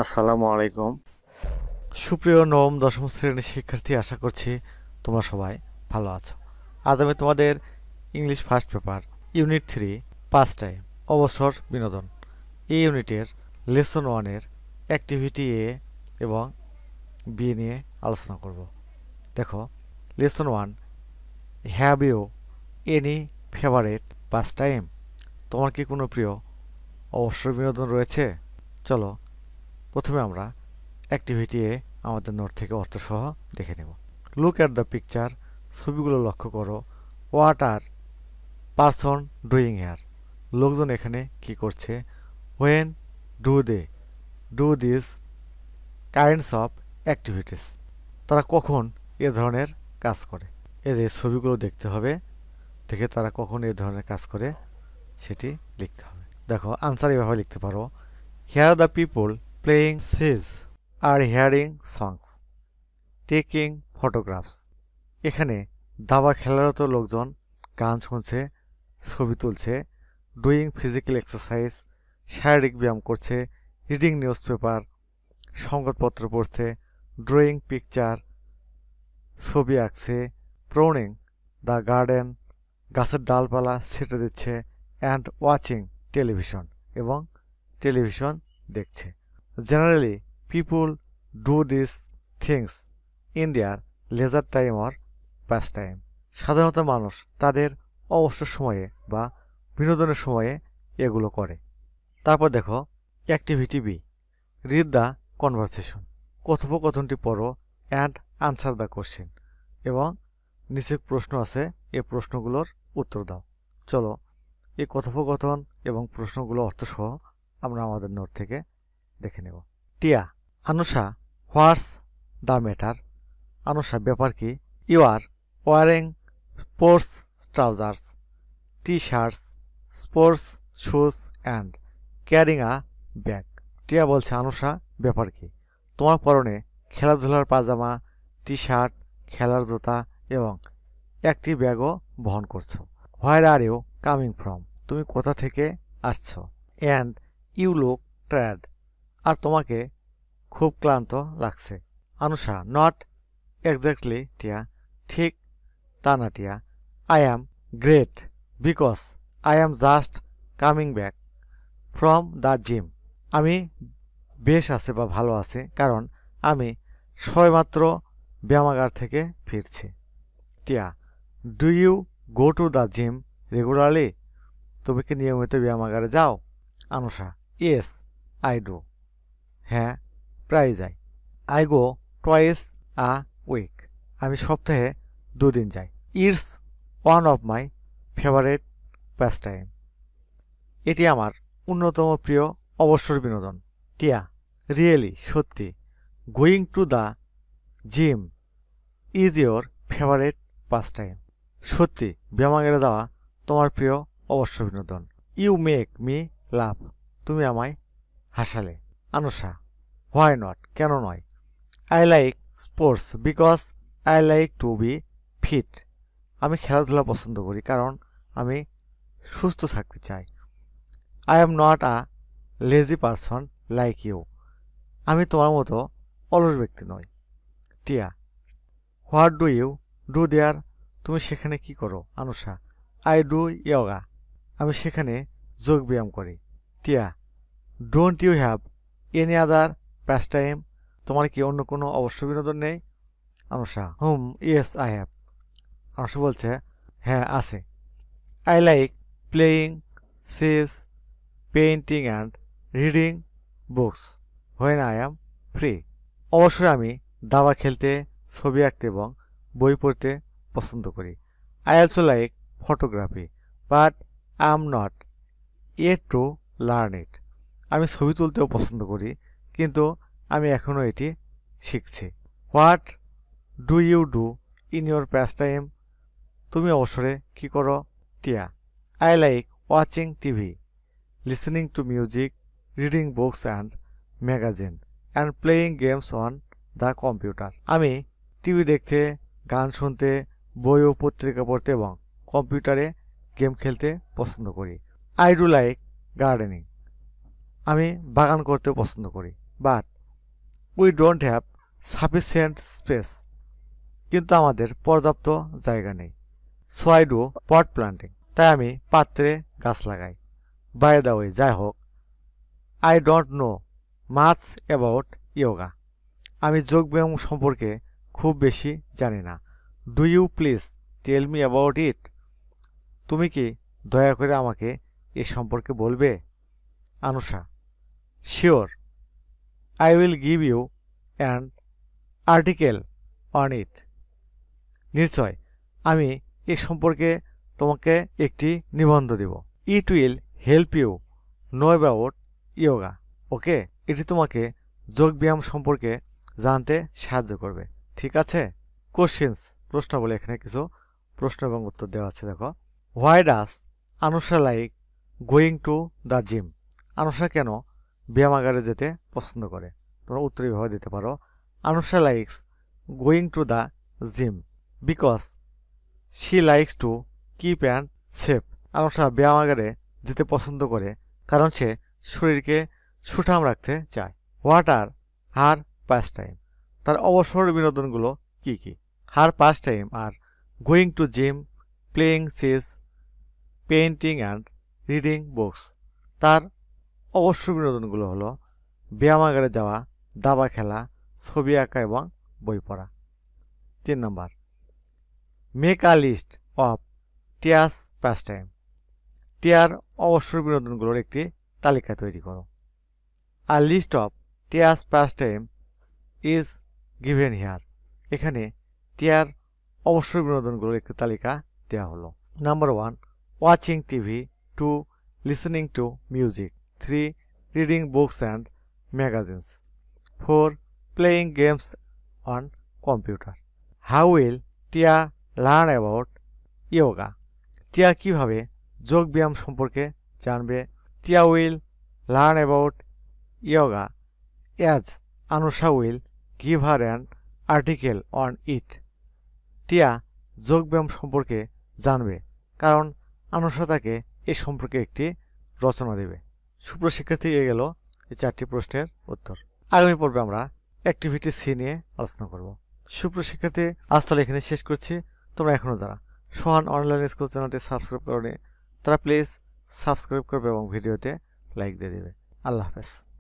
আসসালামু আলাইকুম। সুপ্রিয় নবম দশম শ্রেণীর শিক্ষার্থী, আশা করছি তোমরা সবাই ভালো আছো। আজ আমি তোমাদের English first paper unit 3 pass time অবসর বিনোদন এই ইউনিটের লেসন 1-এর অ্যাক্টিভিটি এ এবং বি নিয়ে আলোচনা করব। দেখো, lesson 1, have you any favourite pastime? তোমার কি কোনো প্রিয় অবসর বিনোদন রয়েছে? চলো প্রথমে আমরা অ্যাক্টিভিটি এ আমাদের নোট থেকে অর্থসহ দেখে নেব। লুক অ্যাট দ্য পিকচার, ছবিগুলো লক্ষ্য করো। What are person doing here, লোকজন এখানে কি করছে। When do they do this kinds of activities, তারা কখন এ ধরনের কাজ করে। এই যে ছবিগুলো দেখতে হবে, দেখে তারা কখন এ ধরনের কাজ করে সেটি লিখতে হবে। দেখো, আনসার এভাবে লিখতে পারো। Here the people playing chess are hearing songs, taking photographs, এখানে দাবা খেলারত লোকজন গান শুনছে, ছবি তুলছে। ডুইং ফিজিক্যাল এক্সারসাইজ, শারীরিক ব্যায়াম করছে। রিডিং নিউজ পেপার, সংবাদপত্র পড়ছে। ড্রয়িং পিকচার, ছবি আঁকছে। প্রোনিং দ্য গার্ডেন, গাছের ডালপালা ছেটে দিচ্ছে। অ্যান্ড ওয়াচিং টেলিভিশন, এবং টেলিভিশন দেখছে। Generally people do this things in their leisure time or pass time, সাধারণত মানুষ তাদের অবসর সময়ে বা বিনোদনের সময়ে এগুলো করে। তারপর দেখো activity B, read the conversation, কথোপকথনটি পড়ো। অ্যান্ড আনসার দ্য কোশ্চেন, এবং নিচে প্রশ্ন আছে, এই প্রশ্নগুলোর উত্তর দাও। চলো এই কথোপকথন এবং প্রশ্নগুলো অর্থসহ আমরা আমাদের নোট থেকে দেখে নেব। টিয়া, Anusha, what's the matter? Anusha, ব্যাপার কি? You are wearing sports trousers, T shirts, sports shoes and carrying a bag. Tia বলছে, আনুষা, ব্যাপার কি? তোমার পরনে খেলাধুলার পাজামা, টি শার্ট, খেলার জুতা এবং একটি ব্যাগও বহন করছো। হোয়ার আর ইউ কামিং ফ্রম, তুমি কোথা থেকে আসছো। অ্যান্ড ইউ লুক টায়ার্ড, আর তোমাকে খুব ক্লান্ত লাগছে। আনুষা, নট এক্স্যাক্টলি টিয়া, ঠিক তা না টিয়া। I am great because I am just coming back from the gym, আমি বেশ আছে বা ভালো আছে কারণ আমি সবেমাত্র ব্যায়ামাগার থেকে ফিরছি। Tia, do you go to the gym regularly, তুমি কি নিয়মিত ব্যায়ামাগারে যাও। আনুষা, ইয়েস আই ডু, হ্যাঁ প্রায় যাই। I go twice a week, আমি সপ্তাহে 2 দিন যাই। It's one of my favourite pastime, এটি আমার অন্যতম প্রিয় অবসর বিনোদন। টিয়া, রিয়েলি, সত্যি। Going to the gym is your favourite pastime, সত্যি ব্যায়ামাগারে যাওয়া তোমার প্রিয় অবসর বিনোদন। ইউ মেক মি লাভ, তুমি আমায় হাসালে। আনুষা, হোয়াই নট, কেন নয়। I like sports because I like to be fit, আমি খেলাধুলা পছন্দ করি কারণ আমি সুস্থ থাকতে চাই। I am not a lazy person like you, আমি তোমার মতো অলস ব্যক্তি নই। Tia, what do you do there, তুমি সেখানে কি করো। আনুষা, আই ডু ইয়োগা, আমি সেখানে যোগ ব্যায়াম করি। Tia, don't you have any other pastime, তোমার কি অন্য কোনো অবসর বিনোদন নেই। Anusha, yes I have, Anusha বলছে, হ্যাঁ আছে। I like playing chess, painting and reading books when I am free, অবসরে আমি দাবা খেলতে, ছবি আঁকতে এবং বই পড়তে পছন্দ করি। I also like photography but I am not yet to learn it, আমি ছবি তুলতেও পছন্দ করি কিন্তু আমি এখনও এটি শিখছি। What do you do in your pastime, তুমি অবসরে কি করো। Tia, I like watching TV, listening to music, reading books and magazine and playing games on the computer, আমি টিভি দেখতে, গান শুনতে, বই ও পত্রিকা পড়তে এবং কম্পিউটারে গেম খেলতে পছন্দ করি। আই ডু লাইক গার্ডেনিং, আমি বাগান করতে পছন্দ করি। But we don't have sufficient space. কিন্তু আমাদের পর্যাপ্ত জায়গা নেই। So I do pot planting. তাই আমি পাত্রে গাছ লাগাই। বাই দ্য ওয়ে, যাই হোক, I don't know much about yoga. আমি যোগব্যায়াম সম্পর্কে খুব বেশি জানি না। Do you please tell me about it. তুমি কি দয়া করে আমাকে এ সম্পর্কে বলবে? Anusha: sure, I will give you an article on it. নিশ্চয়, আমি এ সম্পর্কে তোমাকে একটি নিবন্ধ দেব। It will help you know about yoga. Okay, এটি তোমাকে যোগব্যায়াম সম্পর্কে জানতে সাহায্য করবে। ঠিক আছে? কোশ্চেন্স, প্রশ্ন বলে এখানে কিছু প্রশ্ন এবং উত্তর দেওয়া আছে। দেখো, why does Anusha like going to the gym. Anusha কেন ব্যায়ামাগারে যেতে পছন্দ করে? তোমরা উত্তর এভাবে দিতে পারো। Anusha likes going to the gym because she likes to keep and shape. Anusha ব্যায়ামাগারে যেতে পছন্দ করে কারণ সে শরীরকে সুঠাম রাখতে চায়। What are her pastime. তার অবসর বিনোদনগুলো কি কি? Her pastime are going to gym, playing chess, painting and reading books. তার অবসর বিনোদনগুলো হলো ব্যায়ামাগারে যাওয়া, দাবা খেলা, ছবি আঁকা এবং বই পড়া। 3 নম্বর, make a list of Tia's pastime. টিয়ার অবসর বিনোদনগুলোর একটি তালিকা তৈরি করো। A list of Tia's pastime is given here. এখানে টিয়ার অবসর বিনোদনগুলোর একটি তালিকা দেওয়া হলো। Number 1, watching TV. 2, listening to music. 3, reading books and magazines. 4, playing games on computer. How will Tia learn about yoga. Tia কীভাবে যোগ ব্যায়াম সম্পর্কে জানবে? Tia will learn about yoga as Anusha will give her an article on ইট। টিয়া যোগব্যায়াম সম্পর্কে জানবে কারণ আনুষা তাকে এ সম্পর্কে একটি রচনা দেবে। সুপ্রশিক্ষার্থী, এ গেল এই 4টি প্রশ্নের উত্তর। আগামী পর্বে আমরা অ্যাক্টিভিটি সি নিয়ে আলোচনা করব। সুপ্রশিক্ষার্থী, আজ তাহলে এখানে শেষ করছি। তোমরা এখনও যারা সোহান অনলাইন স্কুল চ্যানেলটি সাবস্ক্রাইব করোনি তারা প্লিজ সাবস্ক্রাইব করবে এবং ভিডিওতে লাইক দিয়ে দেবে। আল্লাহ হাফেজ।